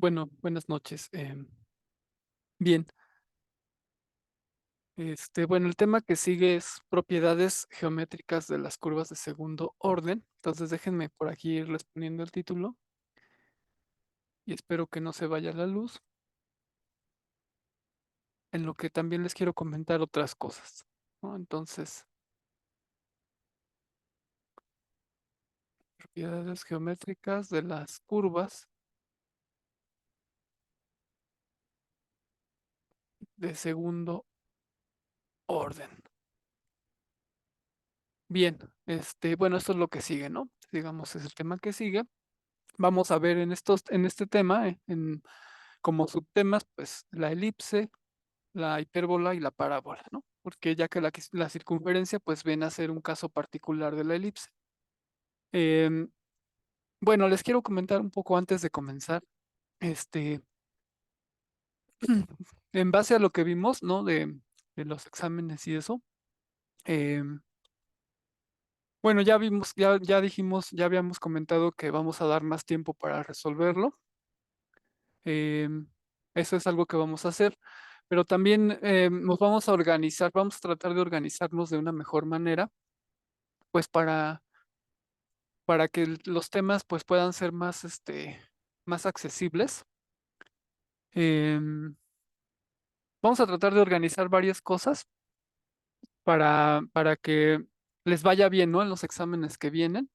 Bueno, buenas noches. Bien, bueno, el tema que sigue es propiedades geométricas de las curvas de segundo orden. Entonces déjenme por aquí irles poniendo el título y espero que no se vaya la luz, en lo que también les quiero comentar otras cosas, ¿no? Entonces, propiedades geométricas de las curvas de segundo orden. Bien, bueno, esto es lo que sigue, ¿no? Digamos, es el tema que sigue. Vamos a ver en este tema, como subtemas, pues la elipse, la hipérbola y la parábola, ¿no? Porque ya que la circunferencia, pues viene a ser un caso particular de la elipse. Em, bueno, les quiero comentar un poco antes de comenzar, este, en base a lo que vimos, ¿no? De los exámenes y eso. em, bueno, ya vimos, ya dijimos, ya habíamos comentado que vamos a dar más tiempo para resolverlo. em, Eso es algo que vamos a hacer, pero también nos vamos a organizar, vamos a tratar de organizarnos de una mejor manera, pues para que los temas pues puedan ser más, más accesibles. Em, Vamos a tratar de organizar varias cosas para que les vaya bien, ¿no? En los exámenes que vienen.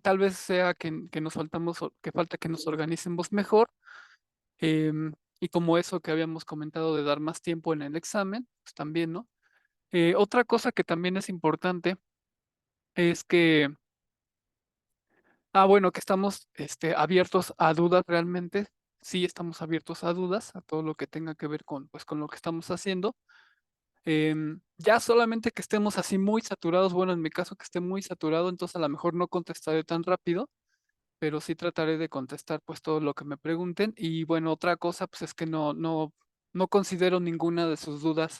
Tal vez sea que nos faltamos, que falta que nos organicemos mejor. Y como eso que habíamos comentado de dar más tiempo en el examen, pues también, ¿no? Otra cosa que también es importante es que, bueno, que estamos abiertos a dudas realmente. Sí, estamos abiertos a dudas, a todo lo que tenga que ver con, pues, con lo que estamos haciendo. Ya solamente que estemos así muy saturados, bueno, en mi caso que esté muy saturado, entonces a lo mejor no contestaré tan rápido, pero sí trataré de contestar pues todo lo que me pregunten. Y bueno, otra cosa pues es que no considero ninguna de sus dudas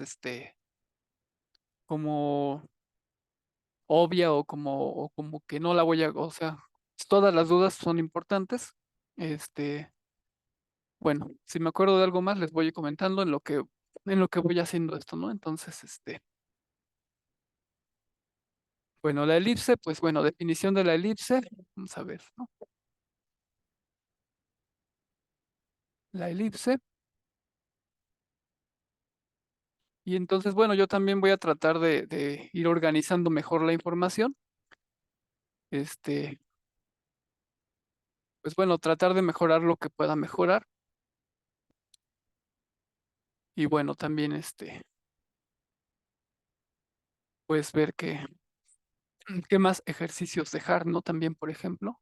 como obvia o como que no la voy a, o sea, todas las dudas son importantes. Este, bueno, si me acuerdo de algo más, les voy comentando en lo que voy haciendo esto, ¿no? Entonces, bueno, la elipse, pues bueno, definición de la elipse, vamos a ver, ¿no? La elipse, y entonces, bueno, yo también voy a tratar de ir organizando mejor la información, este, pues bueno, tratar de mejorar lo que pueda mejorar, y bueno, también, pues ver qué más ejercicios dejar, ¿no? También, por ejemplo,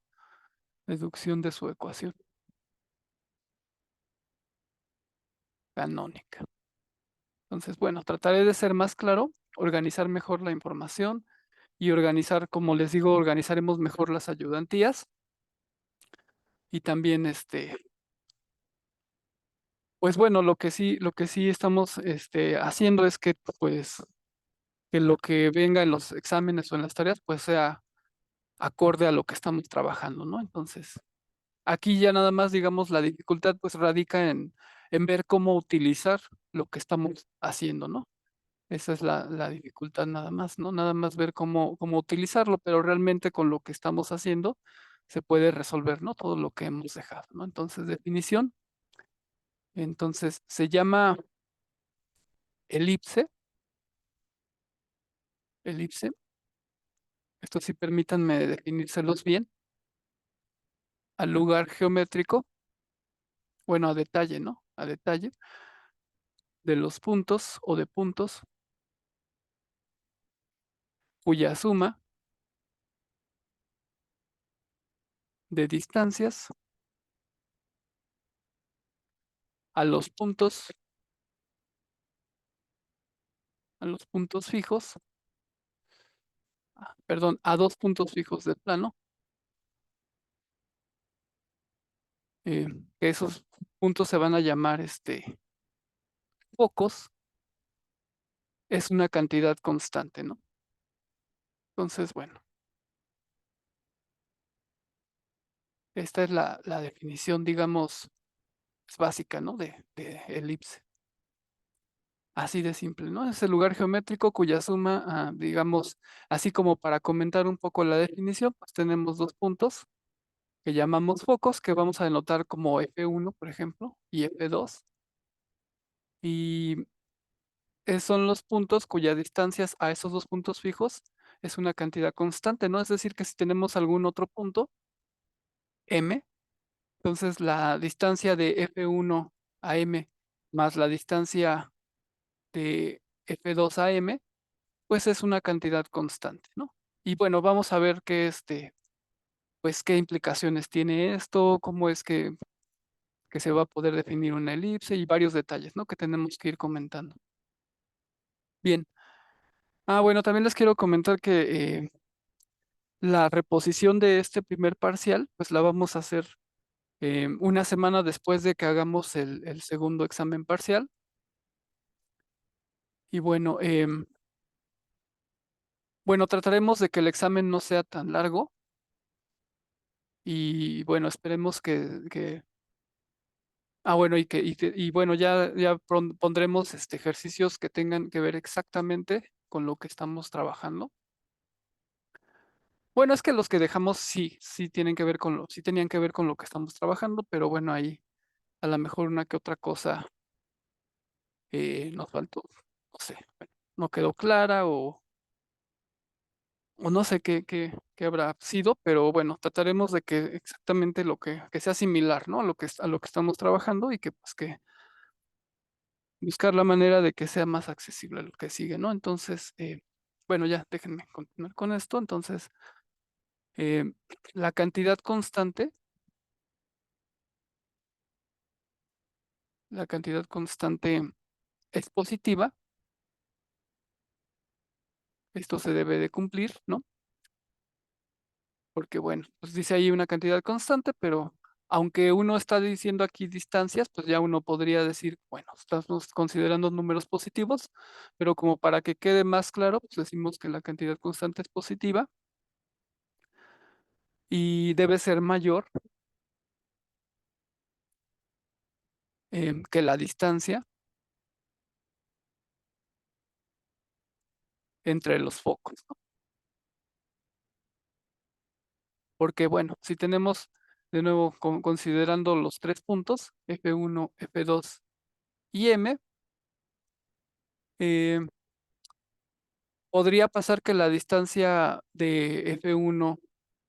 deducción de su ecuación canónica. Entonces, bueno, trataré de ser más claro, organizar mejor la información y organizar, como les digo, organizaremos mejor las ayudantías y también, pues bueno, lo que sí estamos, haciendo es que, pues, que lo que venga en los exámenes o en las tareas, pues sea acorde a lo que estamos trabajando, ¿no? Entonces, aquí ya nada más, digamos, la dificultad pues radica en ver cómo utilizar lo que estamos haciendo, ¿no? Esa es la dificultad nada más, ¿no? Nada más ver cómo utilizarlo, pero realmente con lo que estamos haciendo se puede resolver, ¿no? Todo lo que hemos dejado, ¿no? Entonces, definición. Entonces, se llama elipse, elipse. Esto sí, permítanme definírselos bien. Al lugar geométrico, bueno, a detalle, ¿no? A detalle de los puntos o de puntos cuya suma de distancias a los puntos, a los puntos fijos, perdón, a dos puntos fijos del plano, eh, que esos puntos se van a llamar focos, es una cantidad constante, ¿no? Entonces, bueno, Esta es la definición, digamos, básica, ¿no? De elipse. Así de simple, ¿no? Es el lugar geométrico cuya suma, digamos, así como para comentar un poco la definición, pues tenemos dos puntos que llamamos focos, que vamos a denotar como F1, por ejemplo, y F2. Y son los puntos cuya distancias a esos dos puntos fijos es una cantidad constante, ¿no? Es decir, que si tenemos algún otro punto, M, entonces la distancia de F1 a M más la distancia de F2 a M, pues es una cantidad constante, ¿no? Y bueno, vamos a ver qué pues qué implicaciones tiene esto, cómo es que se va a poder definir una elipse y varios detalles, ¿no? Que tenemos que ir comentando. Bien. Bueno, también les quiero comentar que la reposición de este primer parcial, pues la vamos a hacer una semana después de que hagamos el segundo examen parcial. Y bueno, trataremos de que el examen no sea tan largo y bueno, esperemos bueno, y bueno, ya pondremos ejercicios que tengan que ver exactamente con lo que estamos trabajando. Bueno, es que los que dejamos sí tienen que ver sí tenían que ver con lo que estamos trabajando, pero bueno, ahí a lo mejor una que otra cosa nos faltó, no sé, bueno, no quedó clara o no sé qué habrá sido, pero bueno, trataremos de que exactamente que sea similar, ¿no? A lo que estamos trabajando y que pues que buscar la manera de que sea más accesible a lo que sigue, ¿no? Entonces, bueno, ya déjenme continuar con esto. Entonces, eh, la cantidad constante, la cantidad constante es positiva, esto se debe de cumplir, ¿no? Porque bueno, pues dice ahí una cantidad constante, pero aunque uno está diciendo aquí distancias, pues ya uno podría decir, bueno, estamos considerando números positivos, pero como para que quede más claro, pues decimos que la cantidad constante es positiva y debe ser mayor que la distancia entre los focos, ¿no? Porque bueno, si tenemos de nuevo considerando los tres puntos, F1, F2 y M, eh, podría pasar que la distancia de F1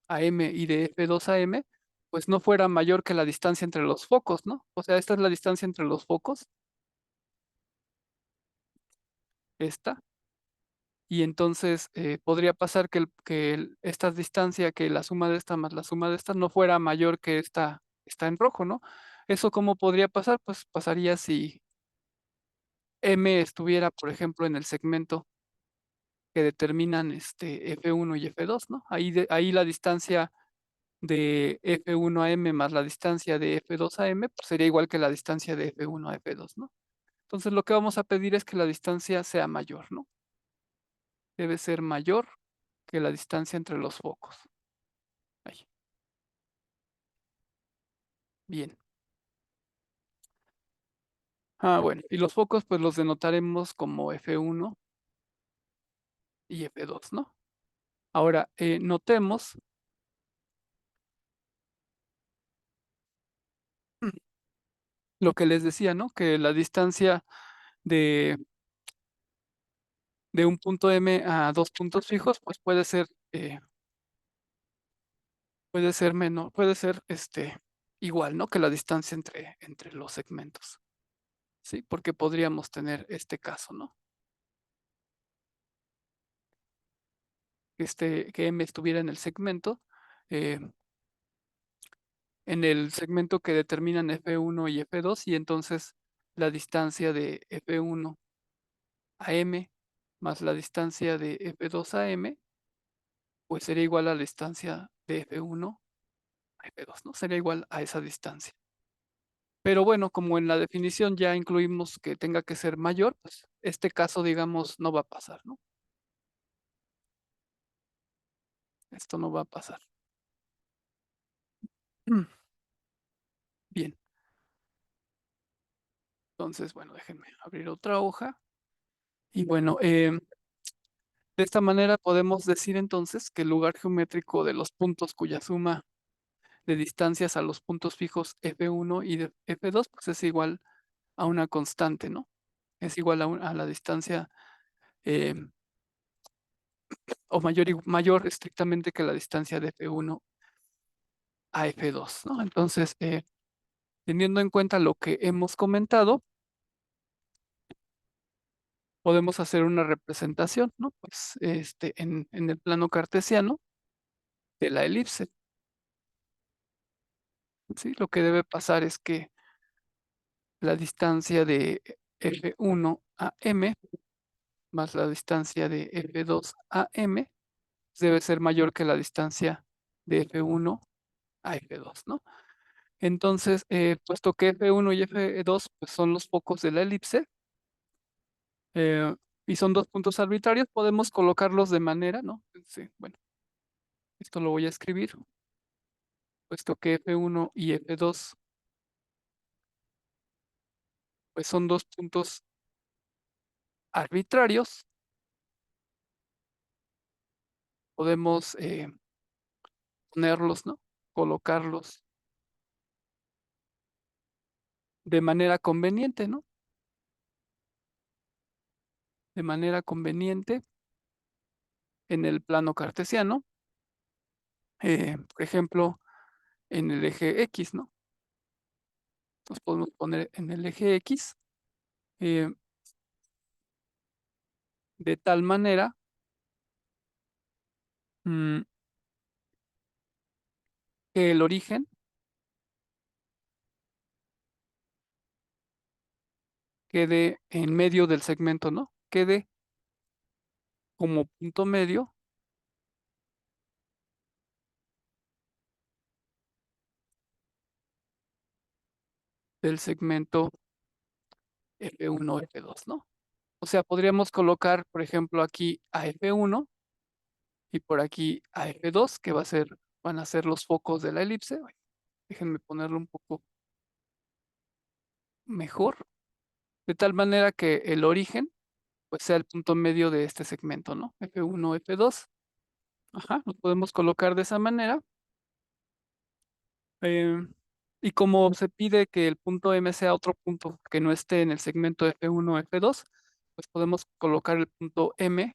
a M y de F2 a M, pues no fuera mayor que la distancia entre los focos, ¿no? O sea, esta es la distancia entre los focos, esta, y entonces podría pasar esta distancia, que la suma de esta más la suma de esta no fuera mayor que esta está en rojo, ¿no? ¿Eso cómo podría pasar? Pues pasaría si M estuviera, por ejemplo, en el segmento que determinan F1 y F2, ¿no? Ahí la distancia de F1 a M más la distancia de F2 a M, pues sería igual que la distancia de F1 a F2, ¿no? Entonces lo que vamos a pedir es que la distancia sea mayor, ¿no? Debe ser mayor que la distancia entre los focos. Ahí, bien. Bueno, y los focos pues los denotaremos como F1 y F2, ¿no? Ahora, notemos lo que les decía, ¿no? Que la distancia de, de un punto M a dos puntos fijos, pues puede ser menor, puede ser igual, ¿no? Que la distancia entre los segmentos, ¿sí? Porque podríamos tener este caso, ¿no? Que M estuviera eh, en el segmento que determinan F1 y F2, y entonces la distancia de F1 a M más la distancia de F2 a M, pues sería igual a la distancia de F1 a F2, ¿no? Sería igual a esa distancia. Pero bueno, como en la definición ya incluimos que tenga que ser mayor, pues este caso, digamos, no va a pasar, ¿no? Esto no va a pasar. Bien, entonces, bueno, déjenme abrir otra hoja. Y bueno, de esta manera podemos decir entonces que el lugar geométrico de los puntos cuya suma de distancias a los puntos fijos F1 y de F2 pues es igual a una constante, ¿no? Es igual a la distancia eh, o mayor estrictamente que la distancia de F1 a F2, ¿no? Entonces, teniendo en cuenta lo que hemos comentado, podemos hacer una representación, ¿no? Pues en el plano cartesiano de la elipse, ¿sí? Lo que debe pasar es que la distancia de F1 a M más la distancia de F2 a M debe ser mayor que la distancia de F1 a F2, ¿no? Entonces, puesto que F1 y F2 pues, son los focos de la elipse eh, y son dos puntos arbitrarios, podemos colocarlos de manera, ¿no? Sí, bueno, esto lo voy a escribir, puesto que F1 y F2 pues son dos puntos arbitrarios, podemos ponerlos, ¿no? Colocarlos de manera conveniente, ¿no? De manera conveniente en el plano cartesiano, por ejemplo, en el eje X, ¿no? Nos podemos poner en el eje X eh, de tal manera mm, que el origen quede en medio del segmento, ¿no? Quede como punto medio del segmento F1, F2, ¿no? O sea, podríamos colocar, por ejemplo, aquí a F1 y por aquí a F2, que van a ser los focos de la elipse. Ay, déjenme ponerlo un poco mejor, de tal manera que el origen pues sea el punto medio de este segmento, ¿no? F1, F2. Ajá, lo podemos colocar de esa manera. eh, y como se pide que el punto M sea otro punto que no esté en el segmento F1, F2, pues podemos colocar el punto M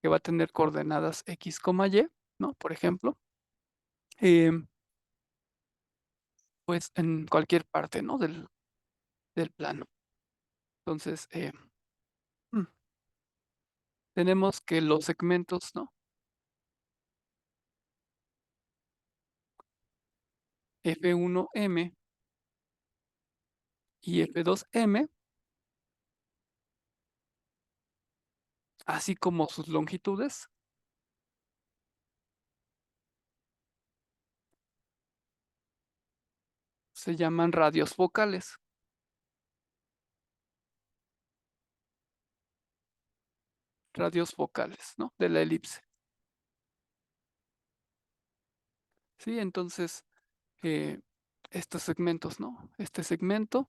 que va a tener coordenadas X, Y, ¿no? Por ejemplo, em, pues en cualquier parte, ¿no? Del plano. Entonces, mm, tenemos que los segmentos, ¿no? F1M y F2M, así como sus longitudes, se llaman radios focales. Radios focales, ¿no? De la elipse. Sí, entonces, eh, estos segmentos, ¿no? Este segmento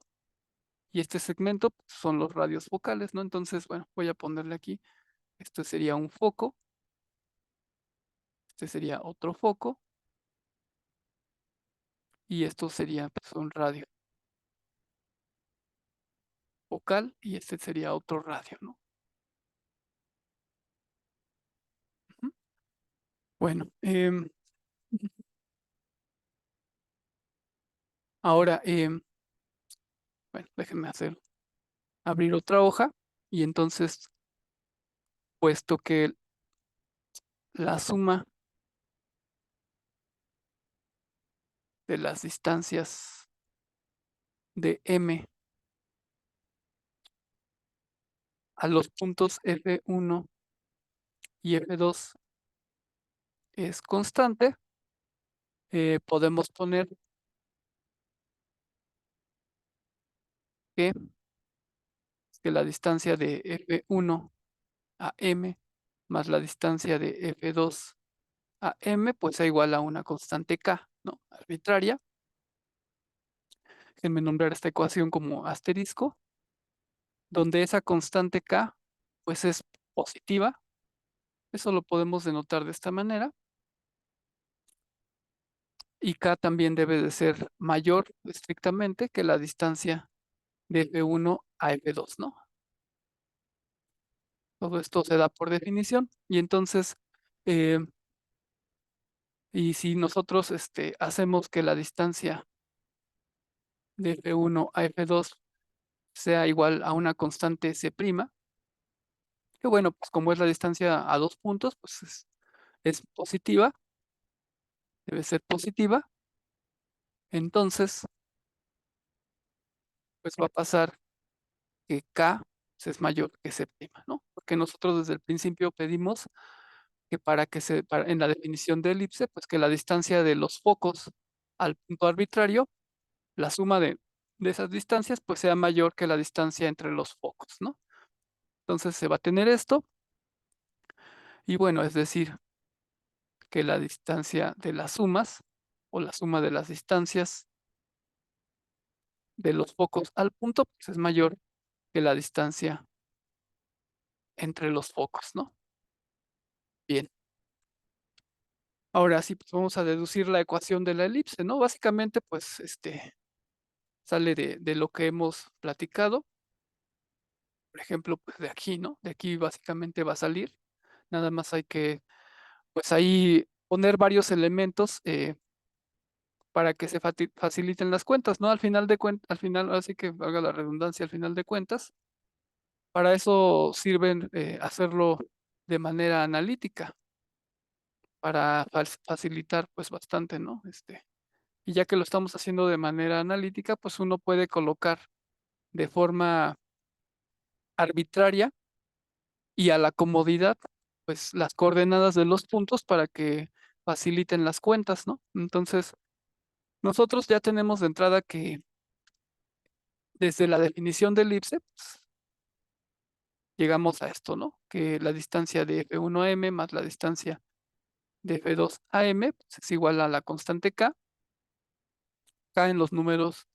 y este segmento pues, son los radios focales, ¿no? Entonces, bueno, voy a ponerle aquí, este sería un foco, este sería otro foco y esto sería pues, un radio focal y este sería otro radio, ¿no? Ujú. Bueno, ahora, bueno, déjenme abrir otra hoja y entonces, puesto que la suma de las distancias de M a los puntos F1 y F2 es constante, podemos poner que, que la distancia de F1 a M más la distancia de F2 a m, pues sea igual a una constante k, ¿no? Arbitraria. Déjenme nombrar esta ecuación como asterisco, donde esa constante k, pues es positiva. Eso lo podemos denotar de esta manera. Y k también debe de ser mayor estrictamente que la distancia de F1 a F2, ¿no? Todo esto se da por definición. Y entonces, eh, y si nosotros hacemos que la distancia de F1 a F2 sea igual a una constante C', que bueno, pues como es la distancia a dos puntos, pues es positiva, debe ser positiva. Entonces, pues va a pasar que K pues, es mayor que C', ¿no? Porque nosotros desde el principio pedimos que en la definición de elipse, pues que la distancia de los focos al punto arbitrario, la suma de esas distancias, pues sea mayor que la distancia entre los focos, ¿no? Entonces se va a tener esto, y bueno, es decir, que la distancia de las sumas, o la suma de las distancias de los focos al punto, pues es mayor que la distancia entre los focos, ¿no? Bien. Ahora sí, pues vamos a deducir la ecuación de la elipse, ¿no? Básicamente, pues, sale de lo que hemos platicado. Por ejemplo, pues de aquí, ¿no? De aquí básicamente va a salir. Nada más hay que, pues ahí poner varios elementos para que se faciliten las cuentas, ¿no? Al final de cuentas, al final, así que valga la redundancia, al final de cuentas, para eso sirven hacerlo de manera analítica, para facilitar pues bastante, ¿no? Y ya que lo estamos haciendo de manera analítica, pues uno puede colocar de forma arbitraria y a la comodidad, pues las coordenadas de los puntos para que faciliten las cuentas, ¿no? Entonces, nosotros ya tenemos de entrada que desde la definición de elipse, pues, llegamos a esto, ¿no? Que la distancia de F1 a M más la distancia de F2 a M pues, es igual a la constante K en los números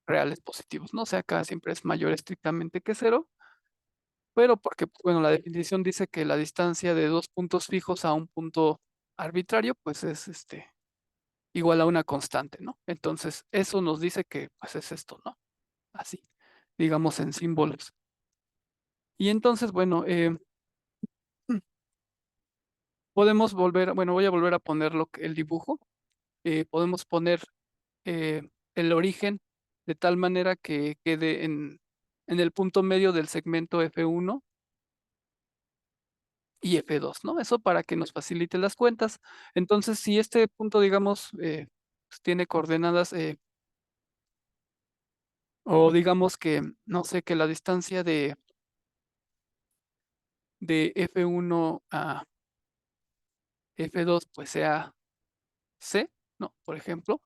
reales positivos, ¿no? O sea, K siempre es mayor estrictamente que cero, pero porque, pues, bueno, la definición dice que la distancia de dos puntos fijos a un punto arbitrario, pues es igual a una constante, ¿no? Entonces, eso nos dice que, pues es esto, ¿no? Así, digamos en símbolos. Y entonces, bueno, podemos volver, bueno, voy a volver a poner el dibujo. Podemos poner eh, el origen de tal manera que quede en el punto medio del segmento F1 y F2, ¿no? Eso para que nos facilite las cuentas. Entonces, si este punto, digamos, pues, tiene coordenadas, o digamos que, no sé, que la distancia de F1 a F2 pues sea C, ¿no? Por ejemplo.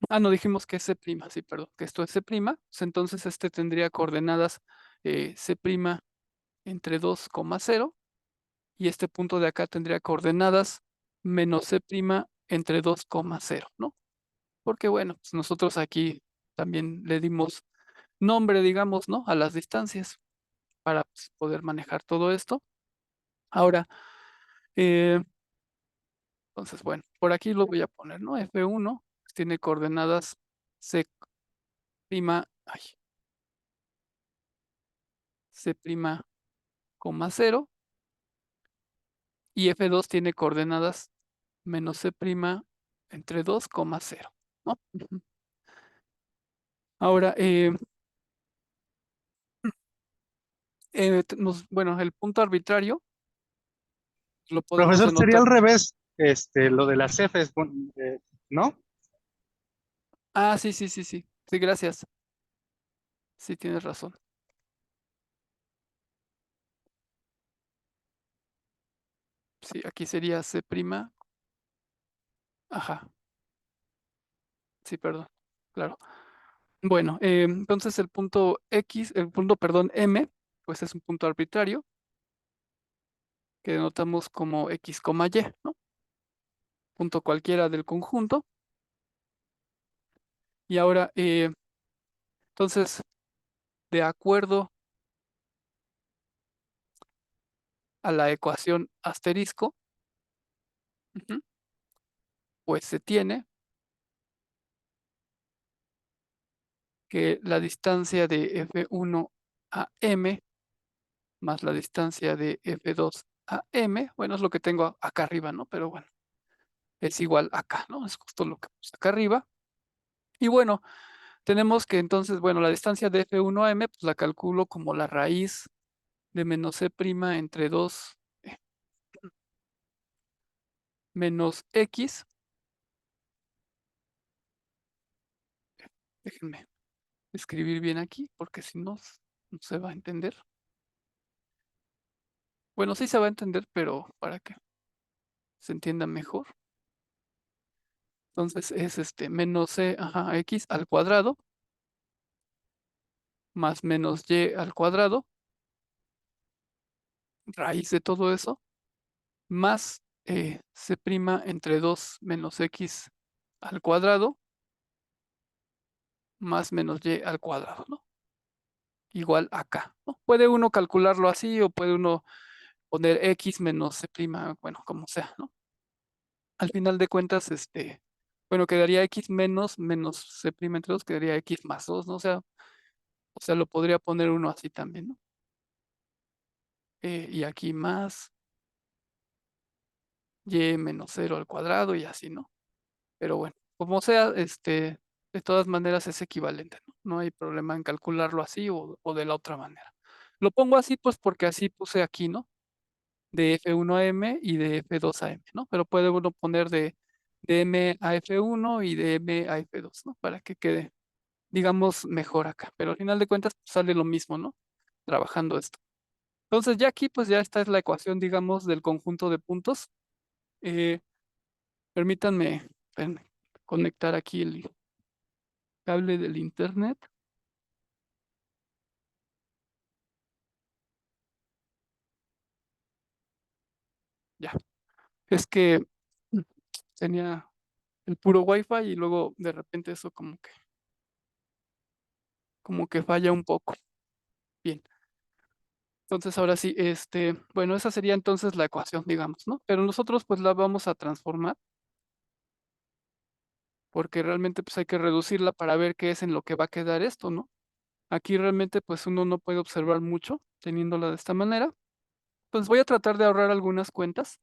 Ah, no, dijimos que es C', sí, perdón, que esto es C', pues entonces tendría coordenadas C' entre 2,0 y este punto de acá tendría coordenadas menos C' entre 2,0, ¿no? Porque bueno, pues nosotros aquí también le dimos nombre, digamos, ¿no? A las distancias para pues, poder manejar todo esto. Ahora, eh, entonces, bueno, por aquí lo voy a poner, ¿no? F1 pues, tiene coordenadas C', ay, C', coma cero, y F2 tiene coordenadas menos C' entre 2,0, ¿no? Ujú. Ahora, bueno, el punto arbitrario lo podemos Profesor, sería denotar. al revés, lo de las Fs, ¿no? Ah, sí, sí, sí, sí. Sí, gracias. Sí, tienes razón. Sí, aquí sería C'. Ajá, sí, perdón. Claro. Bueno, entonces el punto X, el punto, perdón, M, pues es un punto arbitrario que denotamos como X, Y, ¿no? Punto cualquiera del conjunto. Y ahora, entonces, de acuerdo a la ecuación asterisco, ujú, pues se tiene que la distancia de F1 a M más la distancia de F2 a M, bueno, es lo que tengo acá arriba, ¿no? Pero bueno, es igual acá, ¿no? Es justo lo que puse acá arriba. Y bueno, tenemos que entonces, bueno, la distancia de F1 a M, pues la calculo como la raíz de menos C' entre 2 menos X. Déjenme escribir bien aquí, porque si no, no se va a entender. Bueno, sí se va a entender, pero para que se entienda mejor. Entonces es menos C, ajá, X al cuadrado más menos Y al cuadrado, raíz de todo eso, más C' entre 2 menos X al cuadrado, más menos Y al cuadrado, ¿no? Igual acá, ¿no? Puede uno calcularlo así o puede uno poner X menos C', bueno, como sea, ¿no? Al final de cuentas, bueno, quedaría X menos C' entre 2, quedaría X más 2, ¿no? O sea, lo podría poner uno así también, ¿no? Y aquí más Y menos 0 al cuadrado y así, ¿no? Pero bueno, como sea, de todas maneras es equivalente, ¿no? No hay problema en calcularlo así o de la otra manera. Lo pongo así, pues porque así puse aquí, ¿no? De F1 a M y de F2 a M, ¿no? Pero puede uno poner de M a F1 y de M a F2, ¿no? Para que quede, digamos, mejor acá. Pero al final de cuentas pues, sale lo mismo, ¿no? Trabajando esto. Entonces ya aquí, pues ya esta es la ecuación, digamos, del conjunto de puntos. Eh, permítanme conectar aquí el cable del internet. Ya. Es que tenía el puro Wi-Fi y luego de repente eso como que falla un poco. Bien. Entonces ahora sí, bueno, esa sería entonces la ecuación, digamos, ¿no? Pero nosotros pues la vamos a transformar porque realmente pues hay que reducirla para ver qué es en lo que va a quedar esto, ¿no? Aquí realmente pues uno no puede observar mucho teniéndola de esta manera. Entonces voy a tratar de ahorrar algunas cuentas.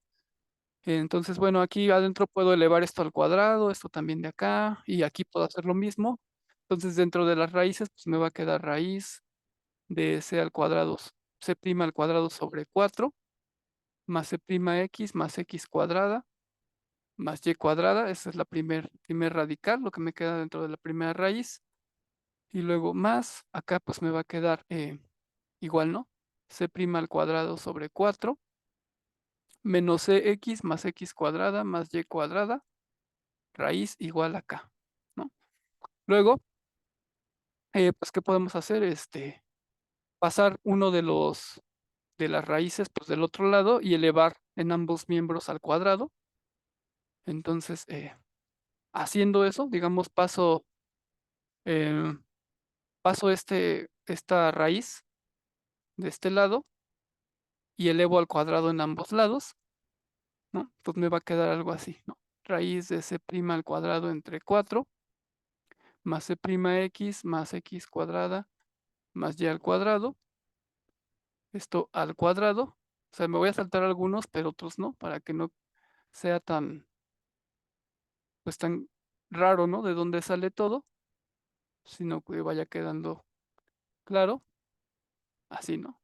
Entonces, bueno, aquí adentro puedo elevar esto al cuadrado, esto también de acá, y aquí puedo hacer lo mismo. Entonces, dentro de las raíces, pues me va a quedar raíz de C al cuadrado, C' al cuadrado sobre 4, más C' X más X cuadrada, más Y cuadrada. Esa es la primer radical, lo que me queda dentro de la primera raíz. Y luego más, acá pues me va a quedar igual, ¿no? C' al cuadrado sobre 4, menos CX más X cuadrada, más Y cuadrada, raíz igual acá, ¿no? Luego, pues, ¿qué podemos hacer? Pasar uno de las raíces, pues, del otro lado y elevar en ambos miembros al cuadrado. Entonces, haciendo eso, digamos, eh, paso esta raíz de este lado y elevo al cuadrado en ambos lados, ¿no? Entonces me va a quedar algo así, ¿no? Raíz de C' al cuadrado entre 4 más C' X más X cuadrada más Y al cuadrado, esto al cuadrado. O sea, me voy a saltar algunos, pero otros no, para que no sea pues tan raro, ¿no? De dónde sale todo, sino que vaya quedando claro, así, ¿no?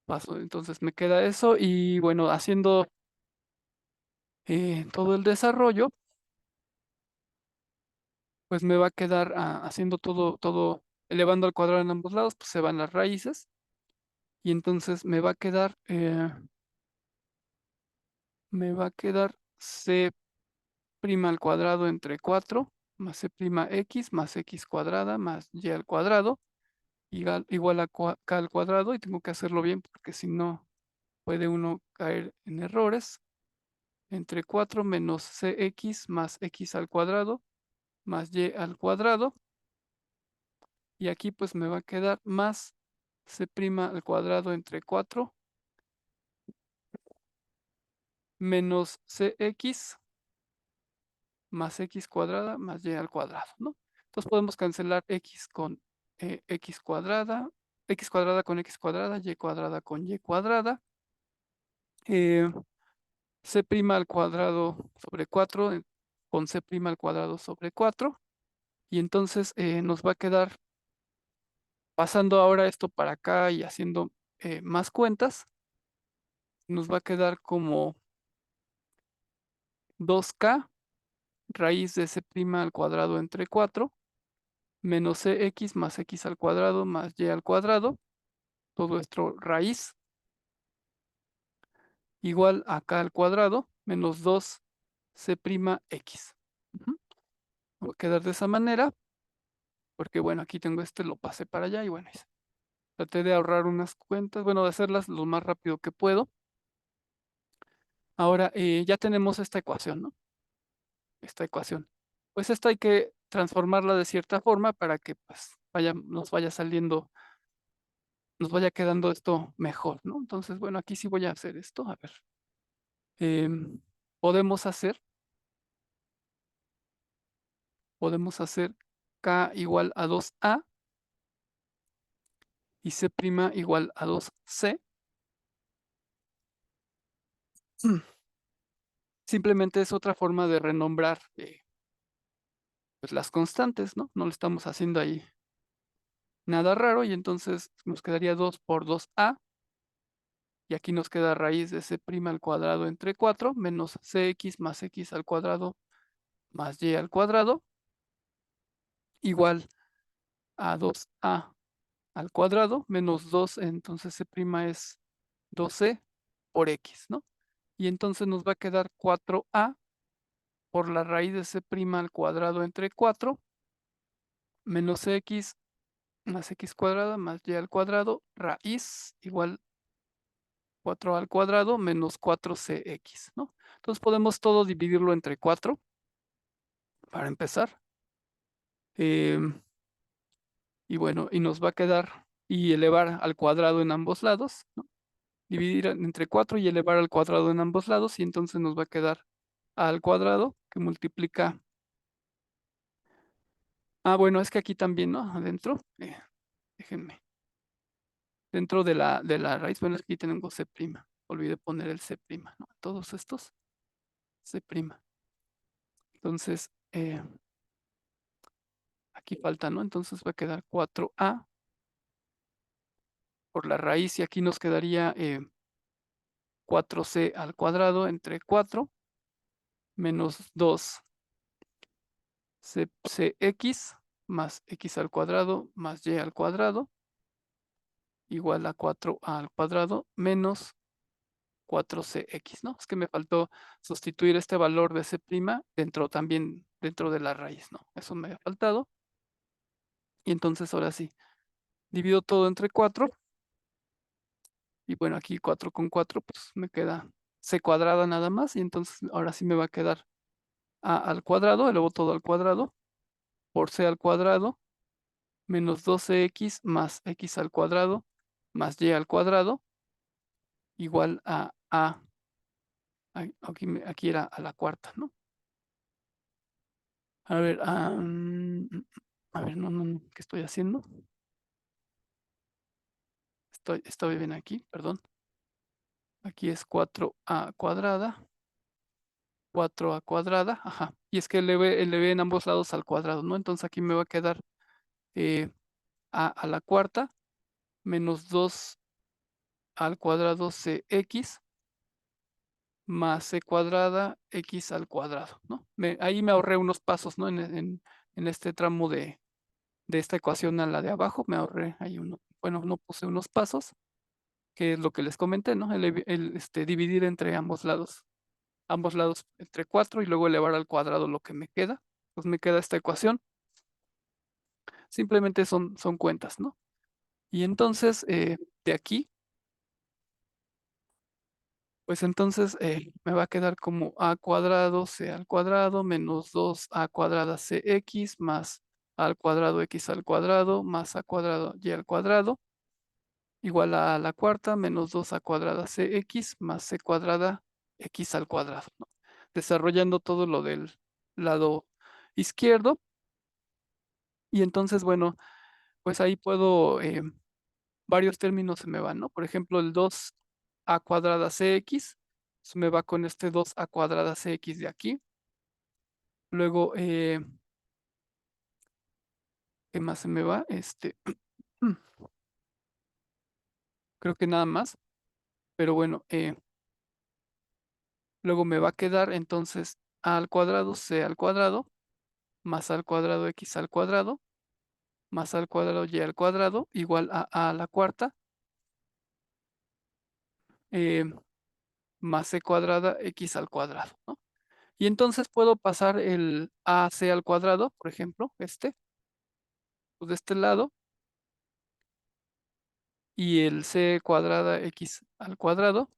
Paso, entonces me queda eso y bueno, haciendo todo el desarrollo, pues me va a quedar haciendo todo, elevando al cuadrado en ambos lados, pues se van las raíces y entonces me va a quedar C' al cuadrado entre 4 más C' X más X cuadrada más Y al cuadrado igual a K al cuadrado y tengo que hacerlo bien porque si no puede uno caer en errores. Entre 4 menos cx más x al cuadrado más y al cuadrado. Y aquí pues me va a quedar más c' al cuadrado entre 4 menos cx más x cuadrada más y al cuadrado, ¿no? Entonces podemos cancelar x con x cuadrada con x cuadrada, y cuadrada con y cuadrada. eh, c' al cuadrado sobre 4 con c' al cuadrado sobre 4. Y entonces nos va a quedar, pasando ahora esto para acá y haciendo más cuentas, nos va a quedar como 2k raíz de c' al cuadrado entre 4 menos cx más x al cuadrado más y al cuadrado, todo esto raíz, igual a k al cuadrado menos 2c'(x). Va a quedar de esa manera, porque bueno, aquí tengo lo pasé para allá y bueno, traté de ahorrar unas cuentas, bueno, de hacerlas lo más rápido que puedo. Ahora ya tenemos esta ecuación, ¿no? Esta ecuación. Pues esta hay que transformarla de cierta forma para que pues nos vaya saliendo, nos vaya quedando esto mejor, ¿no? Entonces, bueno, aquí sí voy a hacer esto. A ver, em, podemos hacer, podemos hacer k igual a 2a y c' igual a 2c. Simplemente es otra forma de renombrar pues las constantes, ¿no? No lo estamos haciendo ahí nada raro y entonces nos quedaría 2 por 2a y aquí nos queda raíz de c' al cuadrado entre 4 menos cx más x al cuadrado más y al cuadrado igual a 2a al cuadrado menos 2, entonces c' es 2c por x, ¿no? Y entonces nos va a quedar 4a por la raíz de c' al cuadrado entre 4 menos x más x cuadrada más y al cuadrado raíz igual 4 al cuadrado menos 4cx, ¿no? Entonces podemos todo dividirlo entre 4 para empezar. Y bueno, y nos va a quedar y elevar al cuadrado en ambos lados, ¿no? Dividir entre 4 y elevar al cuadrado en ambos lados y entonces nos va a quedar a al cuadrado que multiplica. Ah, bueno, es que aquí también, ¿no? Adentro, déjenme. Dentro de la raíz, bueno, aquí tenemos c'. Olvidé poner el c', ¿no? Todos estos, c'. Entonces, aquí falta, ¿no? Entonces va a quedar 4a por la raíz y aquí nos quedaría 4c al cuadrado entre 4 menos 2cx más x al cuadrado más y al cuadrado igual a 4a al cuadrado menos 4cx, ¿no? Es que me faltó sustituir este valor de c' dentro también, dentro de la raíz, ¿no? Eso me ha faltado. Y entonces ahora sí, divido todo entre 4. Y bueno, aquí 4 con 4, pues me queda c cuadrada nada más. Y entonces ahora sí me va a quedar a al cuadrado, elevo todo al cuadrado, por c al cuadrado, menos 12x más x al cuadrado, más y al cuadrado, igual a aquí, aquí era a la cuarta, ¿no? A ver, a ver, no, ¿qué estoy haciendo? Estoy bien aquí, perdón. Aquí es 4a cuadrada, 4a cuadrada, ajá. Y es que elevé en ambos lados al cuadrado, ¿no? Entonces aquí me va a quedar a la cuarta menos 2 al cuadrado cx más c cuadrada x al cuadrado, ¿no? Ahí me ahorré unos pasos, ¿no? En este tramo de esta ecuación a la de abajo, me ahorré ahí bueno, no puse unos pasos, que es lo que les comenté, ¿no? Dividir entre ambos lados entre 4 y luego elevar al cuadrado lo que me queda. Pues me queda esta ecuación. Simplemente son cuentas, ¿no? Y entonces, de aquí Pues entonces me va a quedar como a cuadrado c al cuadrado menos 2a cuadrada cx más a al cuadrado x al cuadrado más a cuadrado y al cuadrado igual a la cuarta menos 2a cuadrada cx más c cuadrada x al cuadrado, ¿no? Desarrollando todo lo del lado izquierdo. Y entonces, bueno, pues ahí puedo, varios términos se me van, ¿no? Por ejemplo, el 2a cuadrada cx se me va con este 2a cuadrada cx de aquí. Luego, ¿qué más se me va? Creo que nada más, pero bueno, luego me va a quedar entonces a al cuadrado c al cuadrado más al cuadrado x al cuadrado más al cuadrado y al cuadrado igual a la cuarta eh, más c cuadrada x al cuadrado, ¿no? Y entonces puedo pasar el ac al cuadrado, por ejemplo, pues de este lado, y el c cuadrada x al cuadrado,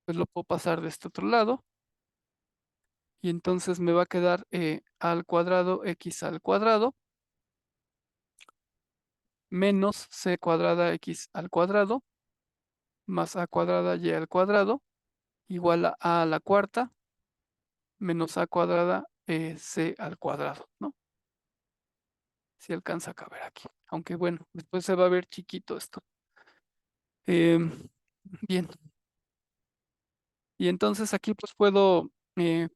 pues lo puedo pasar de este otro lado, y entonces me va a quedar al cuadrado x al cuadrado menos c cuadrada x al cuadrado más a cuadrada y al cuadrado igual a la cuarta menos a cuadrada c al cuadrado, ¿no? Si alcanza a caber aquí. Aunque bueno, después se va a ver chiquito esto. Em, bien. Y entonces aquí pues puedo, de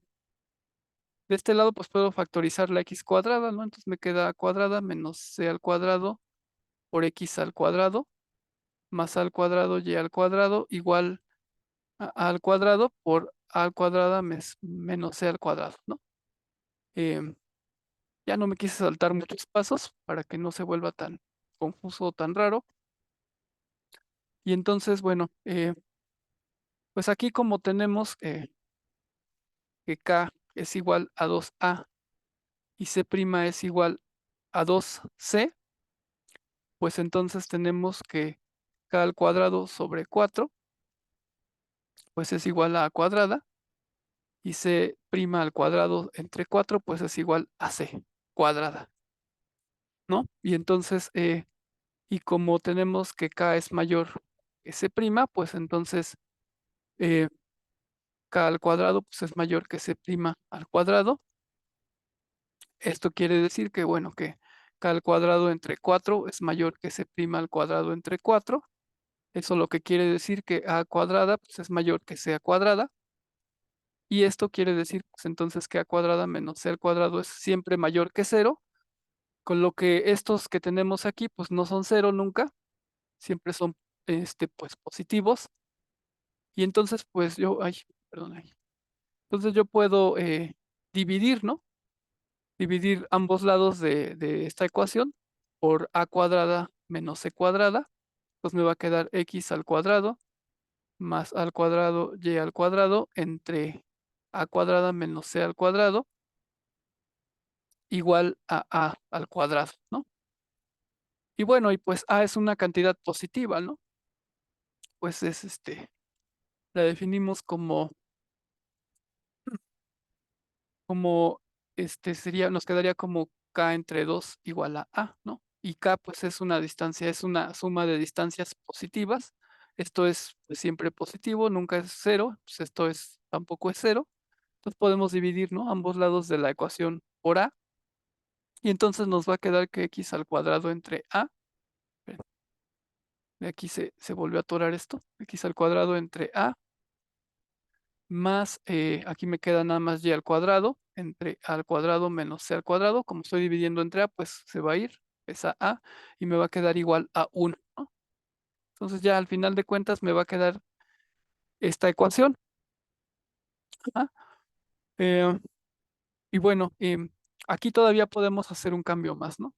este lado pues puedo factorizar la x cuadrada, ¿no? Entonces me queda a cuadrada menos c al cuadrado por x al cuadrado más al cuadrado y al cuadrado igual al cuadrado por a al cuadrada menos c al cuadrado, ¿no? Em, ya no me quise saltar muchos pasos para que no se vuelva tan confuso o tan raro. Y entonces, bueno, pues aquí como tenemos que K es igual a 2A y C' es igual a 2C, pues entonces tenemos que K al cuadrado sobre 4, pues es igual a cuadrada, y C' al cuadrado entre 4, pues es igual a C cuadrada, ¿no? Y entonces, y como tenemos que K es mayor que C', pues entonces eh, K al cuadrado pues es mayor que C' al cuadrado. Esto quiere decir que, bueno, que K al cuadrado entre 4 es mayor que C' al cuadrado entre 4. Eso lo que quiere decir que A cuadrada pues, es mayor que C a cuadrada. Y esto quiere decir pues, entonces que A cuadrada menos C al cuadrado es siempre mayor que cero, con lo que estos que tenemos aquí pues no son cero nunca, siempre son pues positivos. Y entonces pues yo, ay, perdón, ay. Entonces yo puedo dividir, ¿no? Dividir ambos lados de esta ecuación por a cuadrada menos c cuadrada, pues me va a quedar x al cuadrado más al cuadrado y al cuadrado entre a cuadrada menos c al cuadrado igual a al cuadrado, ¿no? Y bueno, y pues a es una cantidad positiva, ¿no? Pues es la definimos como sería, nos quedaría como K entre 2 igual a, ¿no? Y K pues es una distancia, es una suma de distancias positivas. Esto es pues, siempre positivo, nunca es cero, pues esto es, tampoco es cero. Entonces podemos dividir, ¿no? Ambos lados de la ecuación por A. Y entonces nos va a quedar que X al cuadrado entre A. Esperen, de aquí se volvió a atorar esto. X al cuadrado entre A más, aquí me queda nada más y al cuadrado, entre a al cuadrado menos c al cuadrado, como estoy dividiendo entre a, pues se va a ir, esa a, y me va a quedar igual a 1, ¿no? Entonces ya al final de cuentas me va a quedar esta ecuación. ¿Ah? Eh, y bueno, aquí todavía podemos hacer un cambio más, ¿no?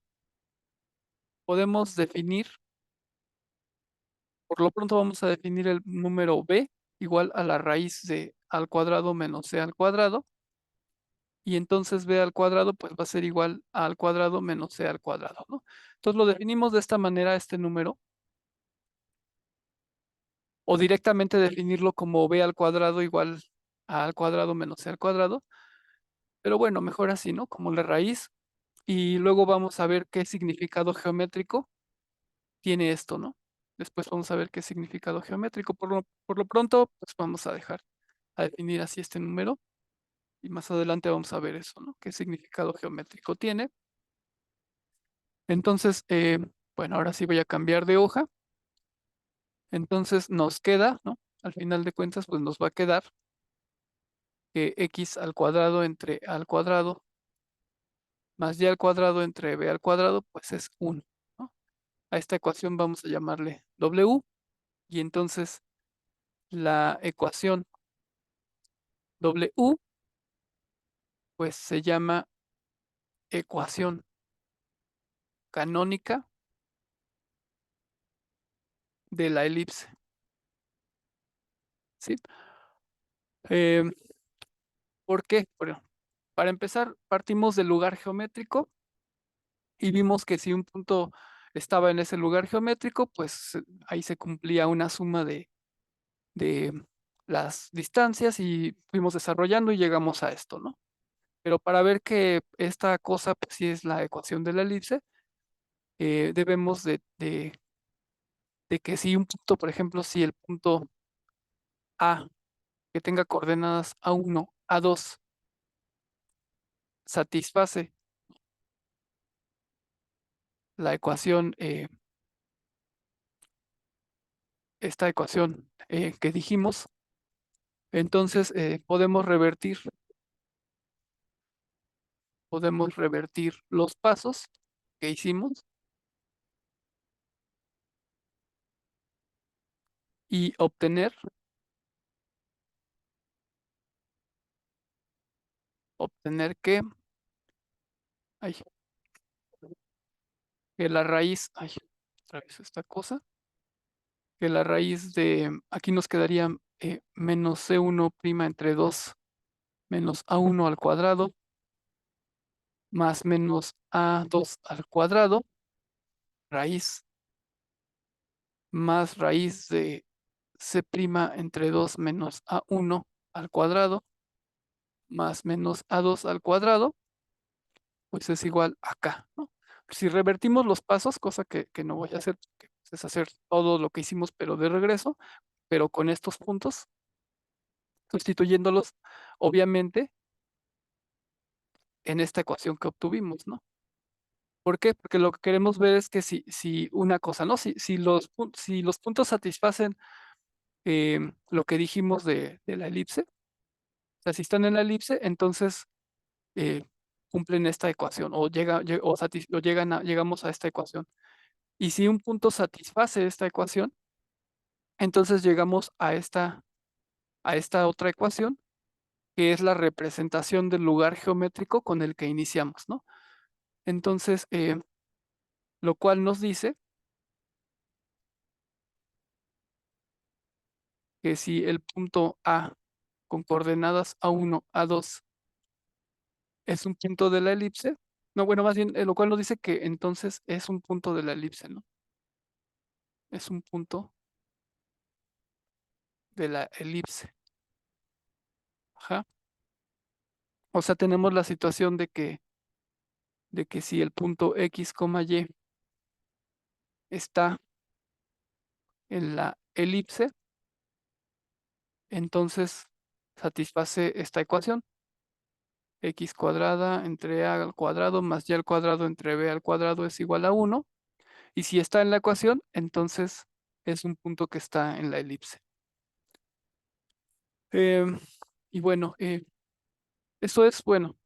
Podemos definir, por lo pronto vamos a definir el número b igual a la raíz de al cuadrado menos c al cuadrado, y entonces b al cuadrado pues va a ser igual a al cuadrado menos c al cuadrado, ¿no? Entonces lo definimos de esta manera, este número, o directamente definirlo como b al cuadrado igual a al cuadrado menos c al cuadrado, pero bueno, mejor así, ¿no? Como la raíz, y luego vamos a ver qué significado geométrico tiene esto, ¿no? Después vamos a ver qué significado geométrico. Por lo pronto, pues vamos a dejar a definir así este número y más adelante vamos a ver eso, ¿no? ¿Qué significado geométrico tiene? Entonces, bueno, ahora sí voy a cambiar de hoja. Entonces nos queda, ¿no? Al final de cuentas, pues nos va a quedar que x al cuadrado entre a al cuadrado más y al cuadrado entre b al cuadrado, pues es 1, ¿no? A esta ecuación vamos a llamarle w y entonces la ecuación w pues se llama ecuación canónica de la elipse, ¿sí? Em, ¿Por qué? Bueno, para empezar, partimos del lugar geométrico y vimos que si un punto estaba en ese lugar geométrico, pues ahí se cumplía una suma de las distancias y fuimos desarrollando y llegamos a esto, ¿no? Pero para ver que esta cosa, pues sí es la ecuación de la elipse, debemos de que si un punto, por ejemplo, si el punto A que tenga coordenadas A1, A2, satisface la ecuación, esta ecuación que dijimos, entonces podemos revertir los pasos que hicimos y obtener ay, que la raíz, ay, otra vez esta cosa, que la raíz de, aquí nos quedaría menos C1' entre 2 menos A1 al cuadrado más menos A2 al cuadrado, raíz más raíz de C' entre 2 menos A1 al cuadrado más menos A2 al cuadrado, pues es igual acá, ¿no? Si revertimos los pasos, cosa que no voy a hacer, porque es hacer todo lo que hicimos, pero de regreso, pero con estos puntos, sustituyéndolos, obviamente, en esta ecuación que obtuvimos, ¿no? ¿Por qué? Porque lo que queremos ver es que si una cosa, ¿no? Si los puntos satisfacen lo que dijimos de la elipse, o sea, si están en la elipse, entonces eh, cumplen esta ecuación o llegamos a esta ecuación. Y si un punto satisface esta ecuación, entonces llegamos a esta otra ecuación, que es la representación del lugar geométrico con el que iniciamos, ¿no? Entonces, lo cual nos dice que si el punto A con coordenadas A1, A2 es un punto de la elipse, no, bueno, más bien, lo cual nos dice que entonces es un punto de la elipse, ¿no? Es un punto de la elipse. Ajá. O sea, tenemos la situación de que si el punto X, Y está en la elipse, entonces satisface esta ecuación. X cuadrada entre A al cuadrado más Y al cuadrado entre B al cuadrado es igual a 1. Y si está en la ecuación, entonces es un punto que está en la elipse. Em, y bueno, eso es, bueno,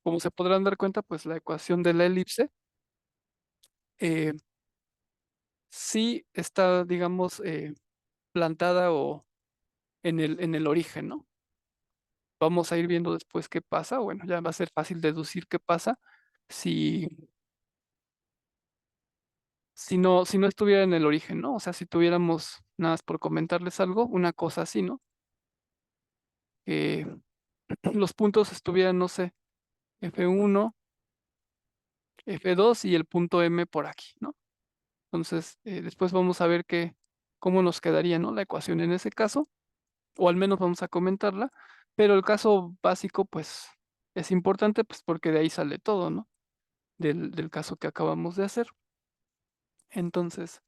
como se podrán dar cuenta, pues la ecuación de la elipse eh, sí está, digamos, plantada o en el origen, ¿no? Vamos a ir viendo después qué pasa. Bueno, ya va a ser fácil deducir qué pasa si, si no estuviera en el origen, ¿no? O sea, si tuviéramos, nada más por comentarles algo, una cosa así, ¿no? Que los puntos estuvieran, no sé, F1, F2 y el punto M por aquí, ¿no? Entonces, después vamos a ver cómo nos quedaría, ¿no? La ecuación en ese caso, o al menos vamos a comentarla, pero el caso básico, pues, es importante, pues, porque de ahí sale todo, ¿no? Del caso que acabamos de hacer. Entonces,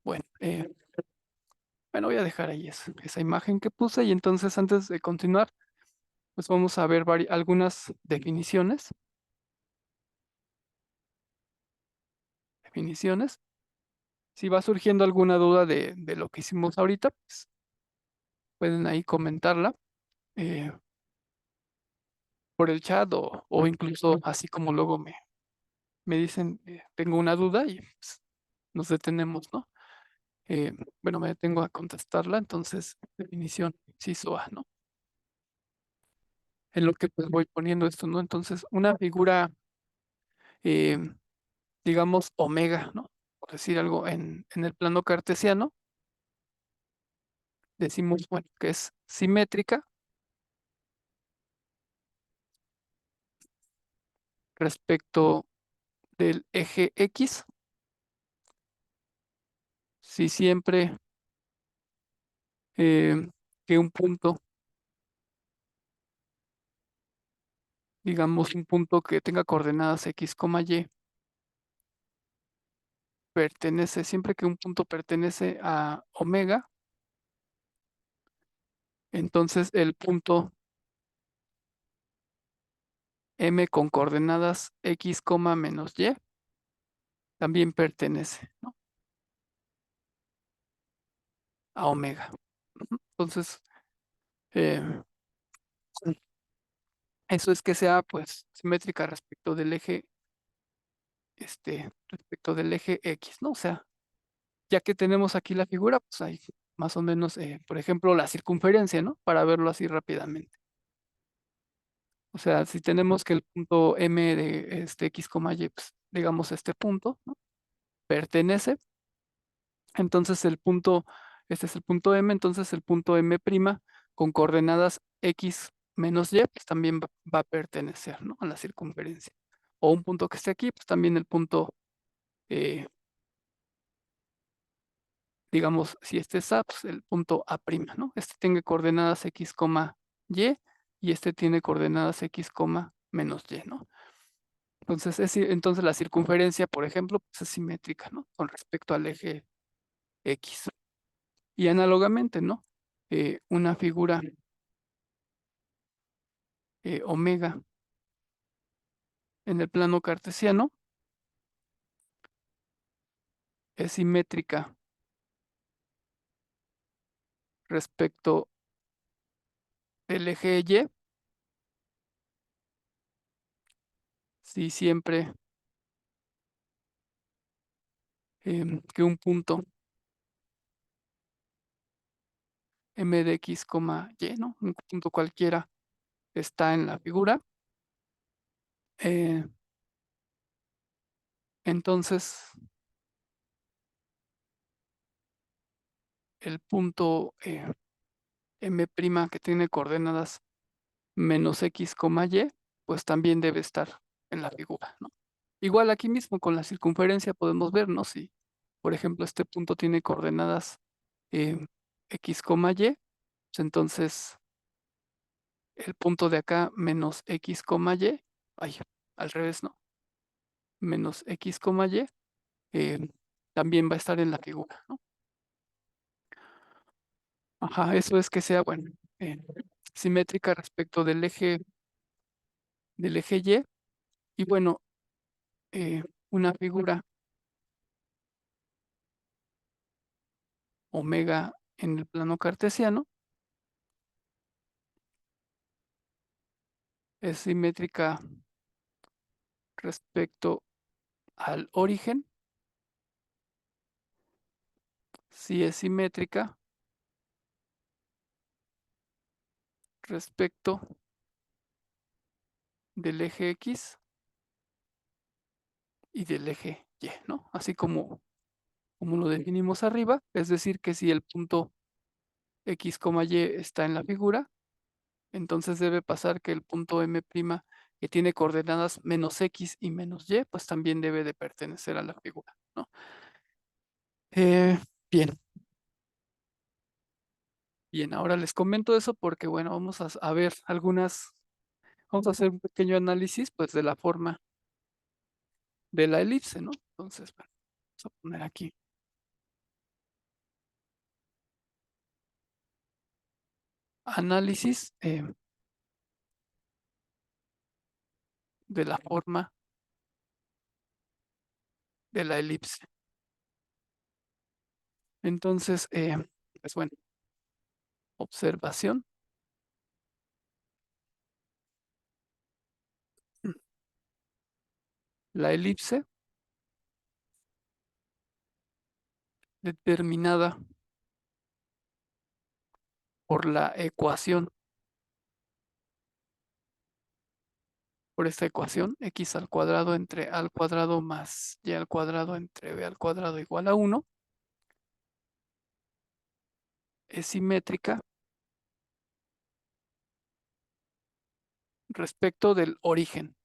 bueno, bueno, voy a dejar ahí esa imagen que puse y entonces antes de continuar, pues vamos a ver algunas definiciones. Definiciones. Si va surgiendo alguna duda de lo que hicimos ahorita, pues pueden ahí comentarla eh, por el chat o incluso así como luego me dicen, tengo una duda y pues, nos detenemos, ¿no? Eh, bueno, me detengo a contestarla, entonces, definición, inciso A, ¿no? En lo que pues voy poniendo esto, ¿no? Entonces, una figura, eh, digamos, omega, ¿no? Por decir algo, en el plano cartesiano, decimos, bueno, que es simétrica respecto del eje X, si siempre que un punto, digamos, un punto que tenga coordenadas X, Y, pertenece, siempre que un punto pertenece a omega, entonces el punto M con coordenadas X, menos Y también pertenece, ¿no? A omega. Ujú. Entonces, eh, eso es que sea pues simétrica respecto del eje X, ¿no? O sea, ya que tenemos aquí la figura, pues hay más o menos, por ejemplo, la circunferencia, ¿no? Para verlo así rápidamente. O sea, si tenemos que el punto M de este X, Y, pues, digamos este punto, ¿no? Pertenece, entonces este es el punto M, entonces el punto M' con coordenadas X menos Y, pues también va a pertenecer, ¿no? A la circunferencia. O un punto que esté aquí, pues también el punto, eh, digamos, si este es A, pues el punto A', ¿no? Este tiene coordenadas X, Y y este tiene coordenadas X, menos Y, ¿no? Entonces, entonces la circunferencia, por ejemplo, pues es simétrica, ¿no? Con respecto al eje X. Y análogamente, ¿no? Una figura omega en el plano cartesiano es simétrica respecto del eje Y, si siempre que un punto M de X, Y, ¿no? Un punto cualquiera está en la figura. eh, entonces, el punto M' que tiene coordenadas menos X, Y, pues también debe estar en la figura, ¿no? Igual aquí mismo con la circunferencia podemos ver, ¿no? Si, por ejemplo, este punto tiene coordenadas X, Y, pues entonces el punto de acá menos X, Y, ay, al revés, ¿no? Menos X, Y, eh, también va a estar en la figura, ¿no? Ajá, eso es que sea, bueno, eh, simétrica respecto del eje Y. Y bueno, una figura omega en el plano cartesiano es simétrica respecto al origen, si es simétrica respecto del eje X y del eje Y, ¿no? Así como lo definimos arriba, es decir, que si el punto X, Y está en la figura, entonces debe pasar que el punto M' que tiene coordenadas menos X y menos Y, pues también debe de pertenecer a la figura, ¿no? Eh, bien, Bien, ahora les comento eso porque, bueno, vamos a ver vamos a hacer un pequeño análisis, pues, de la forma de la elipse, ¿no? Entonces, bueno, vamos a poner aquí análisis de la forma de la elipse. Entonces, pues bueno, observación. La elipse determinada por la ecuación, por esta ecuación, x al cuadrado entre a al cuadrado más y al cuadrado entre b al cuadrado igual a 1, es simétrica respecto del origen.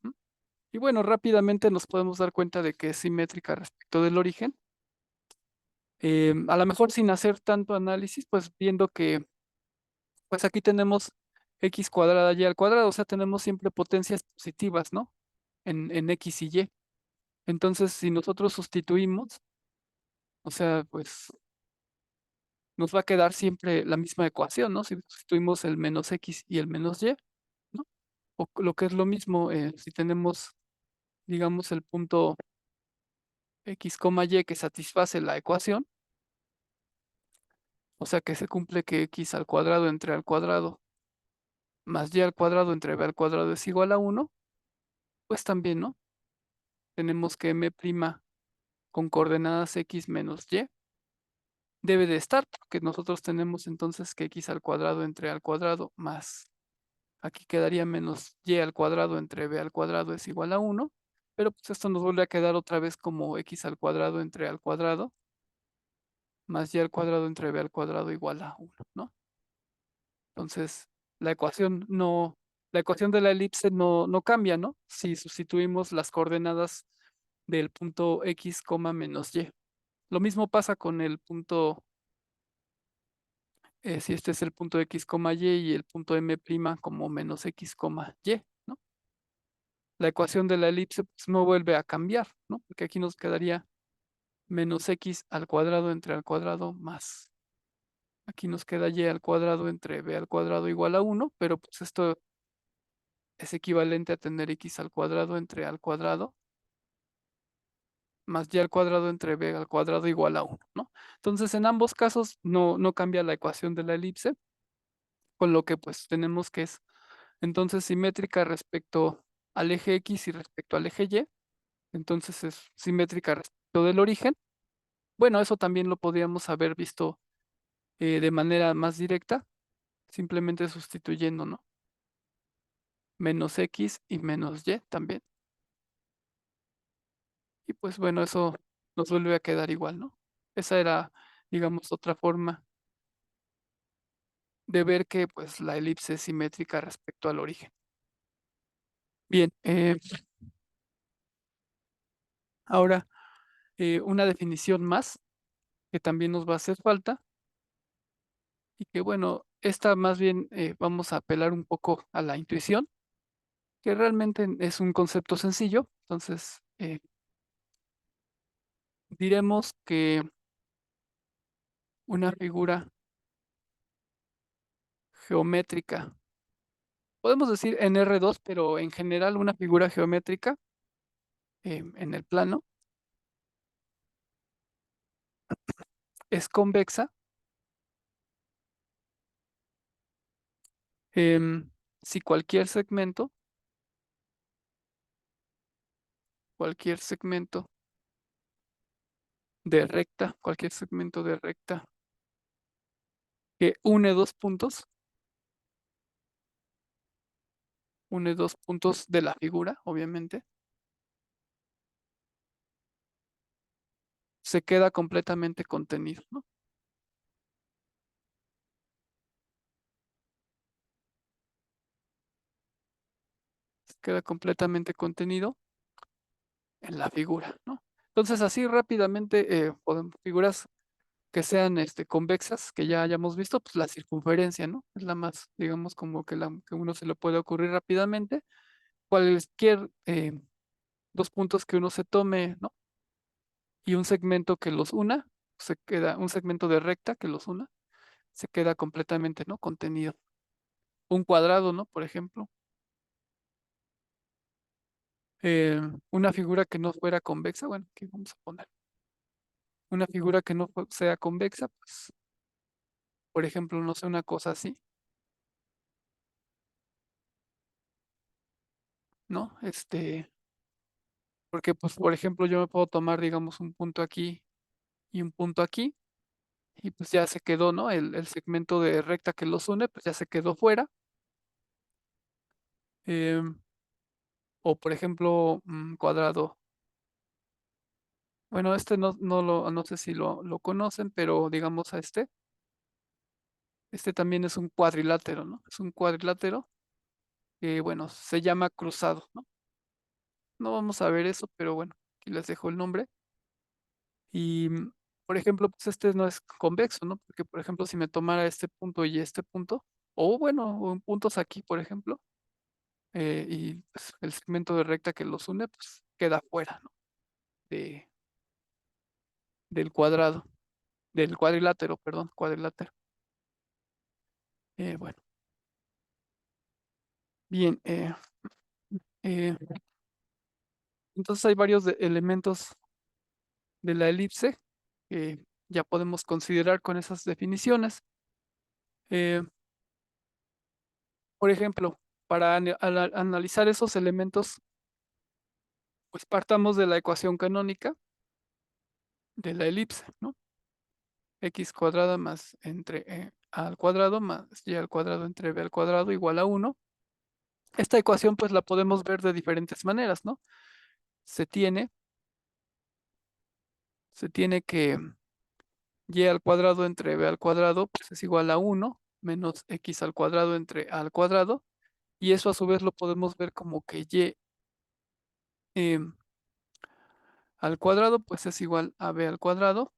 ¿M? Y bueno, rápidamente nos podemos dar cuenta de que es simétrica respecto del origen. A lo mejor sin hacer tanto análisis, pues viendo que pues aquí tenemos x cuadrada y al cuadrado, o sea, tenemos siempre potencias positivas, ¿no? En x y y. Entonces, si nosotros sustituimos, o sea, pues nos va a quedar siempre la misma ecuación, ¿no? Si sustituimos el menos x y el menos y, ¿no? O lo que es lo mismo, si tenemos, digamos, el punto x, y que satisface la ecuación, o sea que se cumple que x al cuadrado entre al cuadrado más y al cuadrado entre b al cuadrado es igual a 1, pues también, ¿no? Tenemos que m' con coordenadas x menos y debe de estar, porque nosotros tenemos entonces que x al cuadrado entre al cuadrado más, aquí quedaría menos y al cuadrado entre b al cuadrado es igual a 1, pero pues esto nos vuelve a quedar otra vez como x al cuadrado entre al cuadrado más y al cuadrado entre b al cuadrado igual a 1, ¿no? Entonces, la ecuación de la elipse no cambia, ¿no? Si sustituimos las coordenadas del punto x, menos y. Lo mismo pasa con el punto, si este es el punto x, y el punto m' como menos x, y, ¿no? La ecuación de la elipse pues, no vuelve a cambiar, ¿no? Porque aquí nos quedaría menos x al cuadrado entre al cuadrado más. Aquí nos queda y al cuadrado entre b al cuadrado igual a 1, pero pues esto es equivalente a tener x al cuadrado entre al cuadrado más y al cuadrado entre b al cuadrado igual a 1, ¿no? Entonces, en ambos casos no cambia la ecuación de la elipse, con lo que pues tenemos que es entonces simétrica respecto al eje X y respecto al eje Y. Entonces es simétrica respecto del origen. Bueno, eso también lo podríamos haber visto de manera más directa, simplemente sustituyendo, ¿no? Menos X y menos Y también. Y pues bueno, eso nos vuelve a quedar igual, ¿no? Esa era, digamos, otra forma de ver que pues la elipse es simétrica respecto al origen. Bien, ahora una definición más que también nos va a hacer falta y que bueno, esta más bien vamos a apelar un poco a la intuición, que realmente es un concepto sencillo. Entonces, diremos que una figura geométrica, podemos decir en R2, pero en general una figura geométrica en el plano es convexa si cualquier segmento cualquier segmento de recta que une dos puntos de la figura, obviamente, se queda completamente contenido, ¿no? Se queda completamente contenido en la figura, ¿no? Entonces, así rápidamente, podemos figuras que sean convexas, que ya hayamos visto, pues la circunferencia, ¿no? Es la más, digamos, como que la que uno se le puede ocurrir rápidamente. Cualquier dos puntos que uno se tome, ¿no? Y un segmento que los una, se queda, un segmento de recta que los una, se queda completamente, ¿no? Contenido. Un cuadrado, ¿no? Por ejemplo. Una figura que no fuera convexa, bueno, ¿qué vamos a poner? Una figura que no sea convexa, pues, por ejemplo, no sé, una cosa así, ¿no? Porque, pues, por ejemplo, yo me puedo tomar, digamos, un punto aquí y un punto aquí, y pues ya se quedó, ¿no? El segmento de recta que los une, pues ya se quedó fuera. Em, o, por ejemplo, cuadrado. Bueno, no sé si lo conocen, pero digamos a este también es un cuadrilátero, ¿no? Es un cuadrilátero que, bueno, se llama cruzado, ¿no? No vamos a ver eso, pero bueno, aquí les dejo el nombre. Y, por ejemplo, pues este no es convexo, ¿no? Porque, por ejemplo, si me tomara este punto y este punto, o bueno, o en puntos aquí, por ejemplo, y pues, el segmento de recta que los une, pues queda fuera, ¿no? De, del cuadrado, del cuadrilátero, perdón, cuadrilátero. Bueno, bien. Eh, entonces hay varios elementos de la elipse que ya podemos considerar con esas definiciones. Eh, por ejemplo, para analizar esos elementos, pues partamos de la ecuación canónica de la elipse, ¿no? X cuadrada más entre a al cuadrado más y al cuadrado entre b al cuadrado igual a 1. Esta ecuación pues la podemos ver de diferentes maneras, ¿no? Se tiene, se tiene que y al cuadrado entre b al cuadrado pues es igual a 1 menos x al cuadrado entre a al cuadrado, y eso a su vez lo podemos ver como que y em, al cuadrado pues es igual a b al cuadrado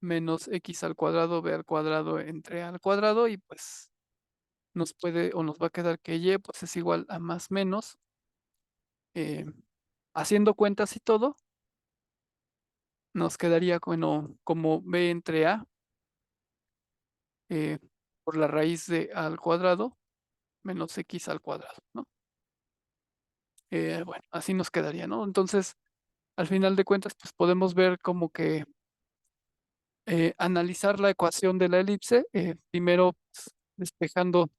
menos x al cuadrado b al cuadrado entre a al cuadrado, y pues nos puede o nos va a quedar que y pues es igual a más menos, em, haciendo cuentas y todo, nos quedaría, bueno, como b entre a eh, por la raíz de a al cuadrado menos x al cuadrado, ¿no? Bueno, así nos quedaría, ¿no? Entonces, al final de cuentas, pues podemos ver como que analizar la ecuación de la elipse, primero pues, despejando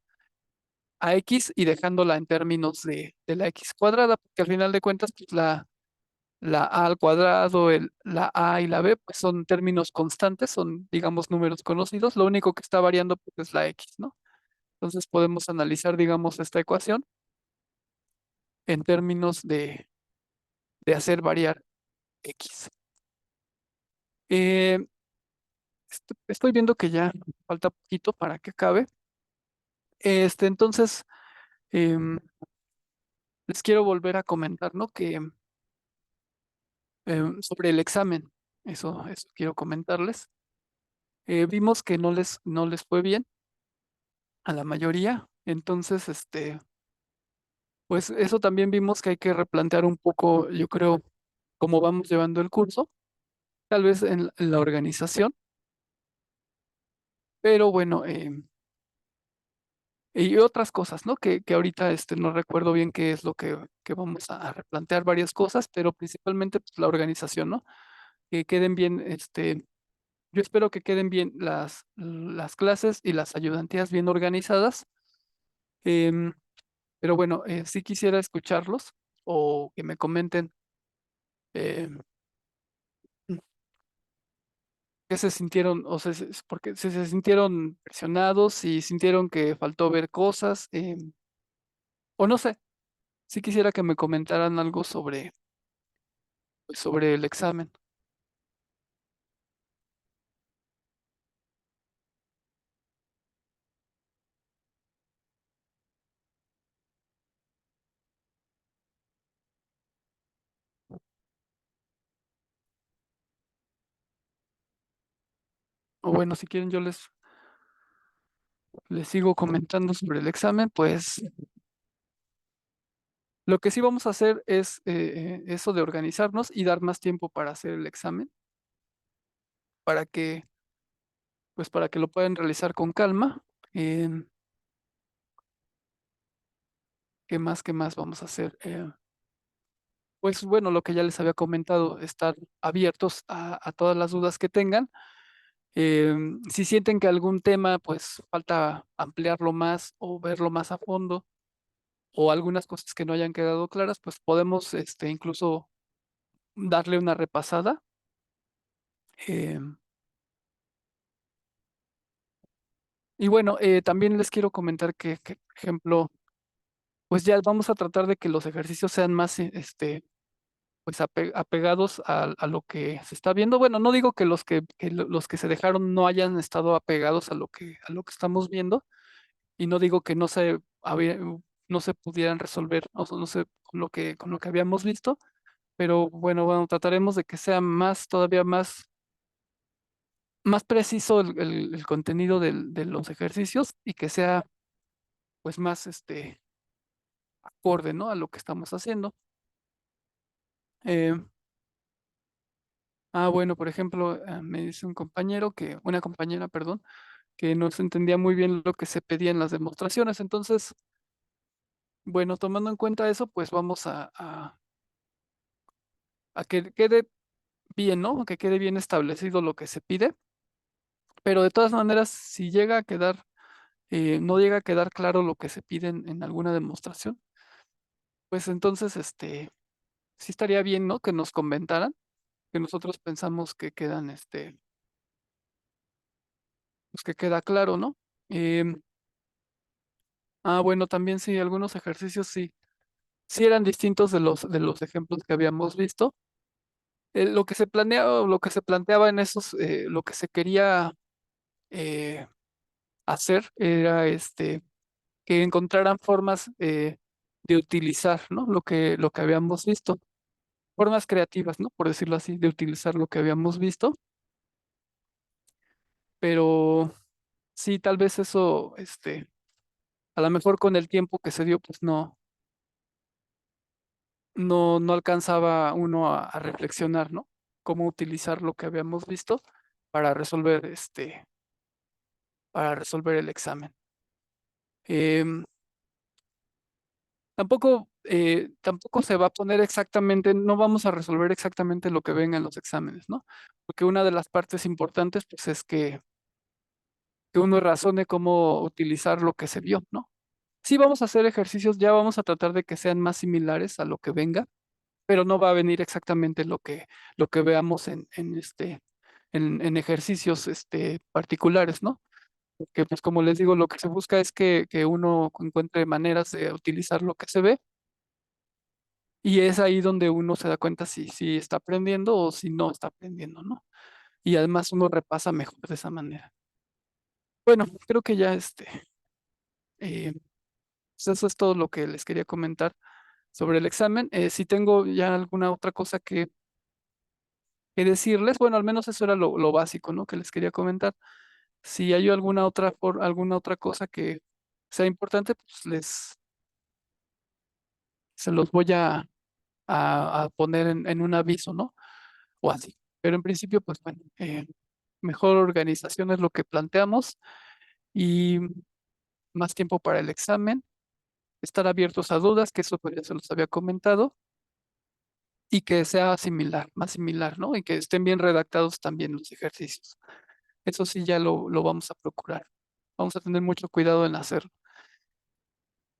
a x y dejándola en términos de la x cuadrada, porque al final de cuentas, pues la a al cuadrado, la a y la b, pues son términos constantes, son, digamos, números conocidos. Lo único que está variando, pues, es la x, ¿no? Entonces podemos analizar, digamos, esta ecuación en términos de hacer variar x. Eh, estoy viendo que ya falta poquito para que acabe. Entonces, em, les quiero volver a comentar, ¿no? Que sobre el examen, eso quiero comentarles. Vimos que no les fue bien a la mayoría, entonces, pues eso también vimos que hay que replantear un poco, yo creo, cómo vamos llevando el curso, tal vez en la organización, pero bueno, y otras cosas, ¿no? Que ahorita no recuerdo bien qué es lo que vamos a replantear varias cosas, pero principalmente pues, la organización, ¿no? Que queden bien, yo espero que queden bien las clases y las ayudantías bien organizadas. em, pero bueno, sí quisiera escucharlos o que me comenten em, qué se sintieron, o sea, porque si se sintieron presionados, si sintieron que faltó ver cosas, o no sé, sí quisiera que me comentaran algo sobre el examen. o bueno, si quieren yo les sigo comentando sobre el examen, pues lo que sí vamos a hacer es eso de organizarnos y dar más tiempo para hacer el examen, para que, pues para que lo puedan realizar con calma. Em, qué más vamos a hacer? Pues bueno, lo que ya les había comentado, estar abiertos a todas las dudas que tengan. Si sienten que algún tema, pues falta ampliarlo más o verlo más a fondo, o algunas cosas que no hayan quedado claras, pues podemos incluso darle una repasada. Em, y bueno, también les quiero comentar que, por ejemplo, pues ya vamos a tratar de que los ejercicios sean más, pues apegados a lo que se está viendo. Bueno, no digo que los que se dejaron no hayan estado apegados a lo que estamos viendo, y no digo que no se pudieran resolver, o sea, no sé, con lo que habíamos visto, pero bueno, trataremos de que sea todavía más preciso el contenido de los ejercicios y que sea pues más acorde, ¿no? A lo que estamos haciendo. Eh, bueno, por ejemplo, me dice una compañera, perdón, que no se entendía muy bien lo que se pedía en las demostraciones. Entonces, bueno, tomando en cuenta eso, pues vamos a que quede bien, ¿no? Que quede bien establecido lo que se pide. Pero de todas maneras, si llega a quedar, no llega a quedar claro lo que se pide en alguna demostración, pues entonces, sí estaría bien, ¿no? Que nos comentaran, que nosotros pensamos que quedan, pues que queda claro, ¿no? Em, bueno, también sí, algunos ejercicios sí eran distintos de los ejemplos que habíamos visto. Lo que se planeaba, lo que se planteaba en esos, lo que se quería eh, hacer era que encontraran formas de utilizar, ¿no? Lo que habíamos visto, formas creativas, ¿no? Por decirlo así, de utilizar lo que habíamos visto, pero sí, tal vez eso, a lo mejor con el tiempo que se dio, pues no alcanzaba uno a reflexionar, ¿no? Cómo utilizar lo que habíamos visto para resolver, para resolver el examen. Em, tampoco se va a poner exactamente, no vamos a resolver exactamente lo que venga en los exámenes, ¿no? Porque una de las partes importantes, pues, es que uno razone cómo utilizar lo que se vio, ¿no? Sí vamos a hacer ejercicios, ya vamos a tratar de que sean más similares a lo que venga, pero no va a venir exactamente lo que veamos en ejercicios, particulares, ¿no? Porque, pues, como les digo, lo que se busca es que uno encuentre maneras de utilizar lo que se ve. Y es ahí donde uno se da cuenta si está aprendiendo o si no está aprendiendo, ¿no? Y además uno repasa mejor de esa manera. Bueno, creo que ya pues eso es todo lo que les quería comentar sobre el examen. Si tengo ya alguna otra cosa que decirles, bueno, al menos eso era lo básico, ¿no? Que les quería comentar. Si hay alguna otra cosa que sea importante, pues se los voy a poner en un aviso, ¿no? O así. Pero en principio, pues bueno, mejor organización es lo que planteamos y más tiempo para el examen, estar abiertos a dudas, que eso pues ya se los había comentado, y que sea similar, más similar, ¿no? Y que estén bien redactados también los ejercicios. Eso sí ya lo vamos a procurar. Vamos a tener mucho cuidado en hacerlo.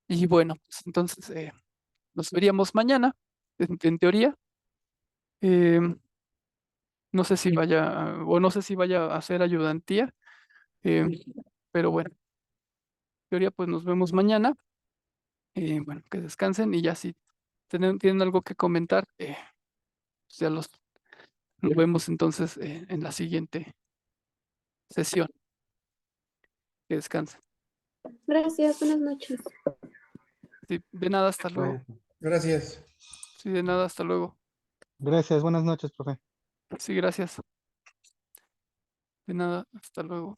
Y bueno, pues entonces nos veríamos mañana, en teoría. Em, no sé si vaya, o no sé si vaya a hacer ayudantía, em, pero bueno, en teoría pues nos vemos mañana. Bueno, que descansen y ya si tienen algo que comentar, pues ya lo vemos entonces en la siguiente sesión. Que descansen. Gracias, buenas noches. Sí, de nada, hasta luego. Bueno, gracias. Sí, de nada, hasta luego. Gracias, buenas noches, profe. Sí, gracias. De nada, hasta luego.